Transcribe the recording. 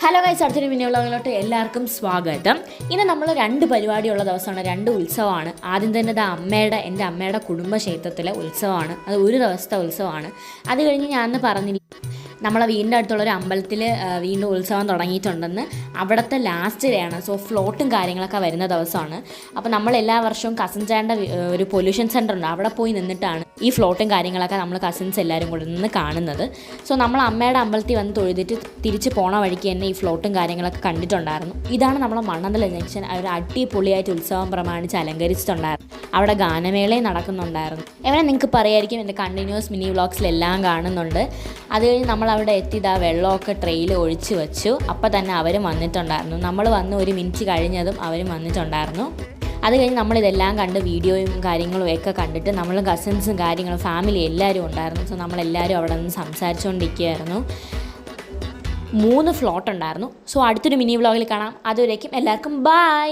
Hello guys, അടുത്തൊരു mini വ്ളോഗിലോട്ട് എല്ലാവർക്കും സ്വാഗതം. ഇന്ന് നമ്മൾ രണ്ട് പരിപാടിയുള്ള ദിവസമാണ്, രണ്ട് ഉത്സവമാണ്. ആദ്യം തന്നെ എൻ്റെ അമ്മയുടെ കുടുംബക്ഷേത്രത്തിലെ ഉത്സവമാണ്. അത് ഒരു ദിവസത്തെ ഉത്സവമാണ്. അത് കഴിഞ്ഞ് ഞാൻ പറഞ്ഞില്ല, നമ്മളെ വീടിൻ്റെ അടുത്തുള്ളൊരു അമ്പലത്തിൽ വീണ്ടും ഉത്സവം തുടങ്ങിയിട്ടുണ്ടെന്ന്. അവിടുത്തെ ലാസ്റ്റ് ഡേ ആണ്. സോ ഫ്ലോട്ടും കാര്യങ്ങളൊക്കെ വരുന്ന ദിവസമാണ്. അപ്പോൾ നമ്മൾ എല്ലാ വർഷവും കസിൻ ചേട്ടൻ്റെ ഒരു പൊല്യൂഷൻ സെൻ്റർ ഉണ്ട്, അവിടെ പോയി നിന്നിട്ടാണ് ഈ ഫ്ലോട്ടും കാര്യങ്ങളൊക്കെ നമ്മൾ കസിൻസ് എല്ലാവരും കൂടെ നിന്ന് കാണുന്നത്. സോ നമ്മൾ അമ്മയുടെ അമ്പലത്തിൽ വന്ന് തൊഴുതിട്ട് തിരിച്ച് പോണ വഴിക്ക് തന്നെ ഈ ഫ്ലോട്ടും കാര്യങ്ങളൊക്കെ കണ്ടിട്ടുണ്ടായിരുന്നു. ഇതാണ് നമ്മളെ മണ്ണന്തല ജംഗ്ഷൻ. ഒരു അടിപൊളിയായിട്ട് ഉത്സവം പ്രമാണിച്ച് അലങ്കരിച്ചിട്ടുണ്ടായിരുന്നു. അവിടെ ഗാനമേളയും നടക്കുന്നുണ്ടായിരുന്നു. എവിടെ നിങ്ങൾക്ക് പറയായിരിക്കും, എൻ്റെ കണ്ടിന്യൂസ് മിനി വ്ളോഗ്സിലെല്ലാം കാണുന്നുണ്ട്. അത് കഴിഞ്ഞ് നമ്മൾ അവിടെ എത്തിയത് ആ വെള്ളമൊക്കെ ട്രെയിൽ ഒഴിച്ച് വെച്ചു. അപ്പോൾ തന്നെ അവരും വന്നിട്ടുണ്ടായിരുന്നു. നമ്മൾ വന്ന് ഒരു മിനിറ്റ് കഴിഞ്ഞതും അവരും വന്നിട്ടുണ്ടായിരുന്നു. അത് കഴിഞ്ഞ് നമ്മളിതെല്ലാം കണ്ട് വീഡിയോയും കാര്യങ്ങളും ഒക്കെ കണ്ടിട്ട് നമ്മൾ കസിൻസും കാര്യങ്ങളും ഫാമിലി എല്ലാവരും ഉണ്ടായിരുന്നു. സോ നമ്മളെല്ലാവരും അവിടെ നിന്ന് സംസാരിച്ചുകൊണ്ടിരിക്കുകയായിരുന്നു. 3 ഫ്ലോട്ട് ഉണ്ടായിരുന്നു. സോ അടുത്തൊരു മിനി വ്ളോഗിൽ കാണാം. അതുവരേക്കും എല്ലാവർക്കും ബൈ.